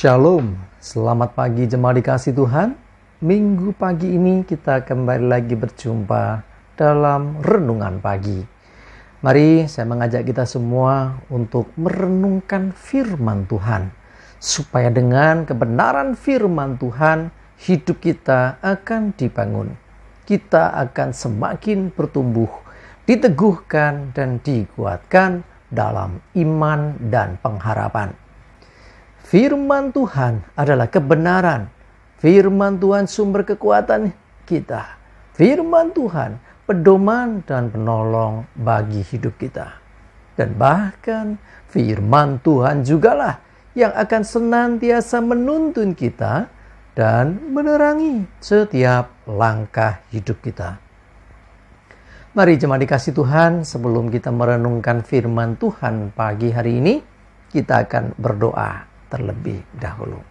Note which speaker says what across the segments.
Speaker 1: Shalom, selamat pagi jemaat dikasih Tuhan. Minggu pagi ini kita kembali lagi berjumpa dalam renungan pagi. Mari saya mengajak kita semua untuk merenungkan firman Tuhan. Supaya dengan kebenaran firman Tuhan, hidup kita akan dibangun. Kita akan semakin bertumbuh, diteguhkan dan dikuatkan dalam iman dan pengharapan. Firman Tuhan adalah kebenaran. Firman Tuhan sumber kekuatan kita. Firman Tuhan pedoman dan penolong bagi hidup kita. Dan bahkan firman Tuhan jugalah yang akan senantiasa menuntun kita dan menerangi setiap langkah hidup kita. Mari jemaat dikasih Tuhan, sebelum kita merenungkan firman Tuhan pagi hari ini, kita akan berdoa terlebih dahulu.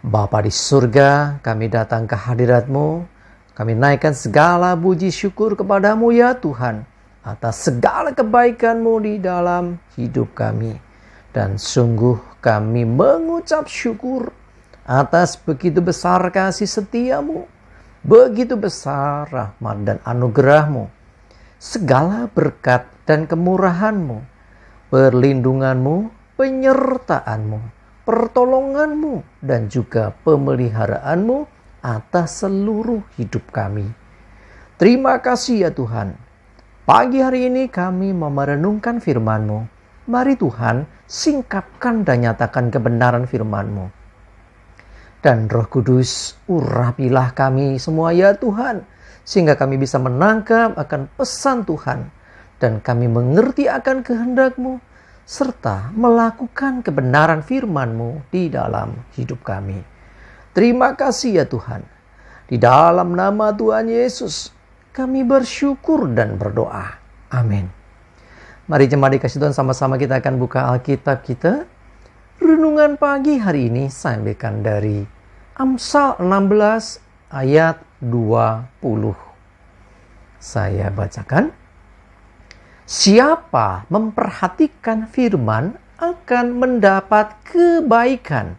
Speaker 1: Bapa di surga, kami datang ke hadirat-Mu. Kami naikkan segala puji syukur kepadamu ya Tuhan, atas segala kebaikan-Mu di dalam hidup kami. Dan sungguh kami mengucap syukur atas begitu besar kasih setia-Mu, begitu besar rahmat dan anugerah-Mu, segala berkat dan kemurahan-Mu, perlindungan-Mu, penyertaan-Mu, pertolongan-Mu, dan juga pemeliharaan-Mu atas seluruh hidup kami. Terima kasih ya Tuhan. Pagi hari ini kami mau merenungkan firman-Mu. Mari Tuhan, singkapkan dan nyatakan kebenaran firman-Mu. Dan Roh Kudus, urapilah kami semua ya Tuhan, sehingga kami bisa menangkap akan pesan Tuhan, dan kami mengerti akan kehendak-Mu, serta melakukan kebenaran firman-Mu di dalam hidup kami. Terima kasih ya Tuhan. Di dalam nama Tuhan Yesus, kami bersyukur dan berdoa. Amin. Mari jemaat dikasih Tuhan, sama-sama kita akan buka Alkitab kita. Renungan pagi hari ini saya ambilkan dari Amsal 16 ayat 20. Saya bacakan. Siapa memperhatikan firman akan mendapat kebaikan,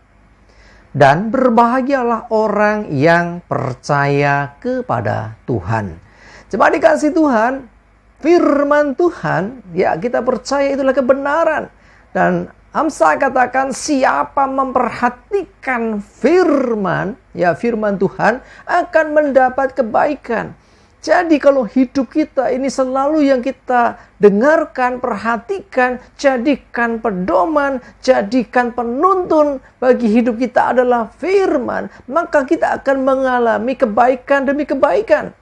Speaker 1: dan berbahagialah orang yang percaya kepada Tuhan. Coba dikasih Tuhan, firman Tuhan, ya kita percaya itulah kebenaran. Dan Amsal katakan siapa memperhatikan firman, ya firman Tuhan akan mendapat kebaikan. Jadi kalau hidup kita ini selalu yang kita dengarkan, perhatikan, jadikan pedoman, jadikan penuntun bagi hidup kita adalah firman, maka kita akan mengalami kebaikan demi kebaikan.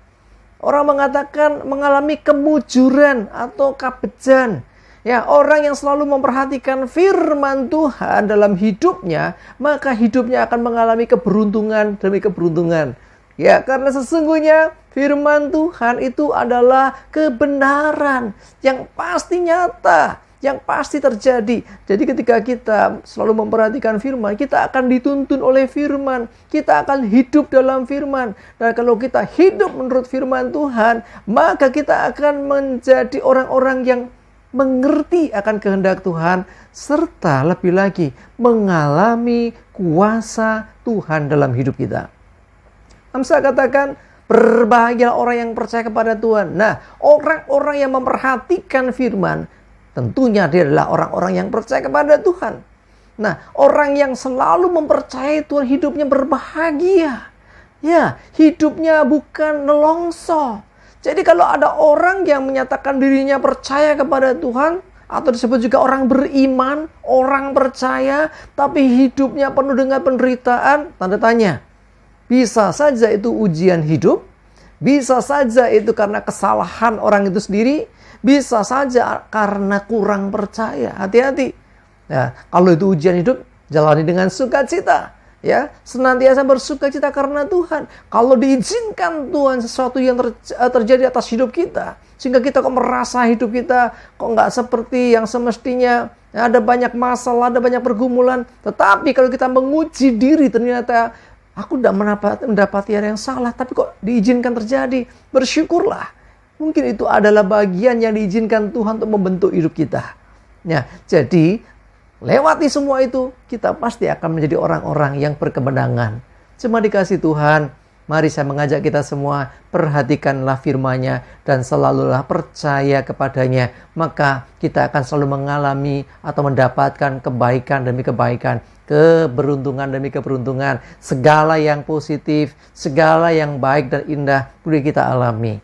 Speaker 1: Orang mengatakan mengalami kemujuran atau kabejan. Ya, orang yang selalu memperhatikan firman Tuhan dalam hidupnya, maka hidupnya akan mengalami keberuntungan demi keberuntungan. Ya, karena sesungguhnya firman Tuhan itu adalah kebenaran yang pasti nyata, yang pasti terjadi. Jadi ketika kita selalu memperhatikan firman, kita akan dituntun oleh firman, kita akan hidup dalam firman. Dan kalau kita hidup menurut firman Tuhan, maka kita akan menjadi orang-orang yang mengerti akan kehendak Tuhan, serta lebih lagi mengalami kuasa Tuhan dalam hidup kita. Amsal katakan, berbahagialah orang yang percaya kepada Tuhan. Nah, orang-orang yang memperhatikan firman, tentunya dia adalah orang-orang yang percaya kepada Tuhan. Nah, orang yang selalu mempercayai Tuhan hidupnya berbahagia. Ya, hidupnya bukan nelongso. Jadi kalau ada orang yang menyatakan dirinya percaya kepada Tuhan, atau disebut juga orang beriman, orang percaya, tapi hidupnya penuh dengan penderitaan, tanda tanya. Bisa saja itu ujian hidup, bisa saja itu karena kesalahan orang itu sendiri, bisa saja karena kurang percaya. Hati-hati. Ya, kalau itu ujian hidup, jalani dengan sukacita. Ya, senantiasa bersukacita karena Tuhan. Kalau diizinkan Tuhan sesuatu yang terjadi atas hidup kita, sehingga kita kok merasa hidup kita kok nggak seperti yang semestinya, ada banyak masalah, ada banyak pergumulan. Tetapi kalau kita menguji diri, ternyata aku tidak mendapati hal yang salah, tapi kok diizinkan terjadi. Bersyukurlah. Mungkin itu adalah bagian yang diizinkan Tuhan untuk membentuk hidup kita. Ya, jadi lewati semua itu, kita pasti akan menjadi orang-orang yang berkemenangan. Cuma dikasih Tuhan, mari saya mengajak kita semua, perhatikanlah firman-Nya dan selalulah percaya kepadanya. Maka kita akan selalu mengalami atau mendapatkan kebaikan demi kebaikan, keberuntungan demi keberuntungan. Segala yang positif, segala yang baik dan indah boleh kita alami.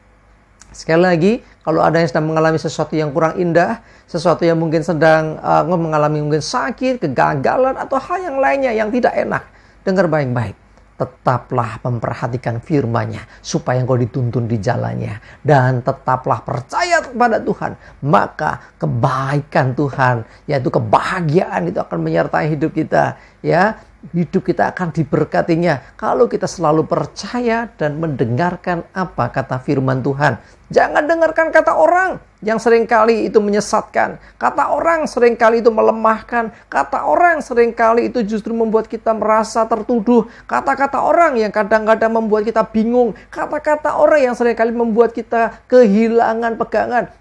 Speaker 1: Sekali lagi, kalau ada yang sedang mengalami sesuatu yang kurang indah, sesuatu yang mungkin sedang mengalami mungkin sakit, kegagalan, atau hal yang lainnya yang tidak enak, dengar baik-baik. Tetaplah memperhatikan firman-Nya supaya engkau dituntun di jalannya. Dan tetaplah percaya kepada Tuhan. Maka kebaikan Tuhan, yaitu kebahagiaan itu akan menyertai hidup kita. Ya, hidup kita akan diberkatinya kalau kita selalu percaya dan mendengarkan apa kata firman Tuhan. Jangan dengarkan kata orang yang seringkali itu menyesatkan. Kata orang seringkali itu melemahkan. Kata orang seringkali itu justru membuat kita merasa tertuduh. Kata-kata orang yang kadang-kadang membuat kita bingung. Kata-kata orang yang seringkali membuat kita kehilangan pegangan.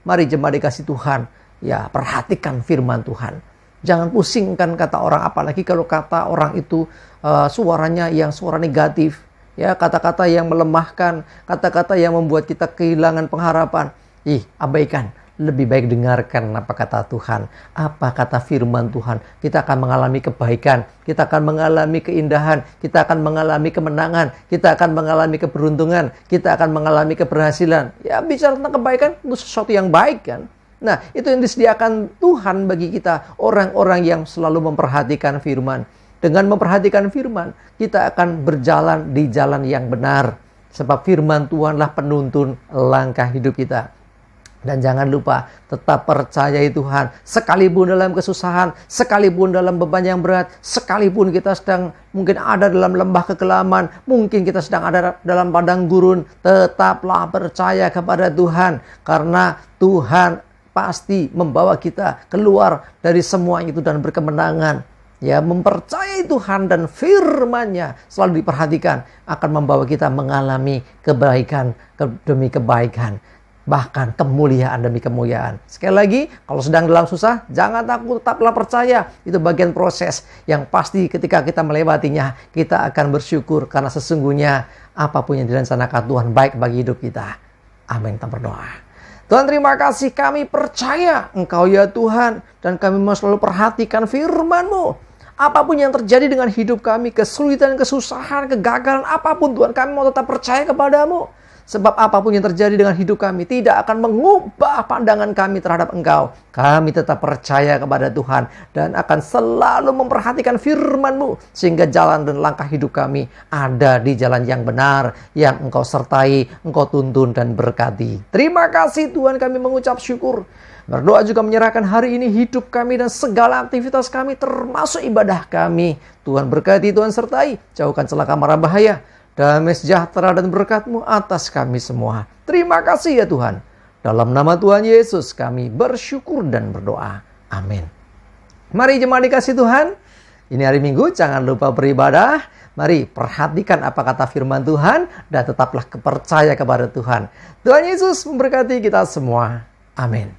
Speaker 1: Mari jemaat dikasih Tuhan. Ya, perhatikan firman Tuhan. Jangan pusingkan kata orang, apalagi kalau kata orang itu suaranya yang suara negatif. Ya, kata-kata yang melemahkan, kata-kata yang membuat kita kehilangan pengharapan. Abaikan. Lebih baik dengarkan apa kata Tuhan, apa kata firman Tuhan. Kita akan mengalami kebaikan, kita akan mengalami keindahan, kita akan mengalami kemenangan, kita akan mengalami keberuntungan, kita akan mengalami keberhasilan. Ya, bicara tentang kebaikan itu sesuatu yang baik kan. Nah, itu yang disediakan Tuhan bagi kita, orang-orang yang selalu memperhatikan firman. Dengan memperhatikan firman, kita akan berjalan di jalan yang benar. Sebab firman Tuhanlah penuntun langkah hidup kita. Dan jangan lupa, tetap percayai Tuhan. Sekalipun dalam kesusahan, sekalipun dalam beban yang berat, sekalipun kita sedang mungkin ada dalam lembah kekelaman, mungkin kita sedang ada dalam padang gurun, tetaplah percaya kepada Tuhan. Karena Tuhan pasti membawa kita keluar dari semua itu dan berkemenangan. Ya, mempercayai Tuhan dan firman-Nya selalu diperhatikan akan membawa kita mengalami kebaikan demi kebaikan, bahkan kemuliaan demi kemuliaan. Sekali lagi, kalau sedang dalam susah, jangan takut, tetaplah percaya. Itu bagian proses yang pasti ketika kita melewatinya, kita akan bersyukur karena sesungguhnya apapun yang direncanakan Tuhan baik bagi hidup kita. Amin. Kita berdoa. Tuhan, terima kasih, kami percaya Engkau ya Tuhan, dan kami mau selalu perhatikan firman-Mu. Apapun yang terjadi dengan hidup kami, kesulitan, kesusahan, kegagalan, apapun Tuhan, kami mau tetap percaya kepada-Mu. Sebab apapun yang terjadi dengan hidup kami tidak akan mengubah pandangan kami terhadap Engkau. Kami tetap percaya kepada Tuhan dan akan selalu memperhatikan firman-Mu. Sehingga jalan dan langkah hidup kami ada di jalan yang benar, yang Engkau sertai, Engkau tuntun dan berkati. Terima kasih Tuhan, kami mengucap syukur. Berdoa juga menyerahkan hari ini hidup kami dan segala aktivitas kami termasuk ibadah kami. Tuhan berkati, Tuhan sertai. Jauhkan celaka mara bahaya. Damai sejahtera dan berkat-Mu atas kami semua. Terima kasih ya Tuhan. Dalam nama Tuhan Yesus kami bersyukur dan berdoa. Amin. Mari jemaat dikasih Tuhan. Ini hari Minggu, jangan lupa beribadah. Mari perhatikan apa kata firman Tuhan dan tetaplah percaya kepada Tuhan. Tuhan Yesus memberkati kita semua. Amin.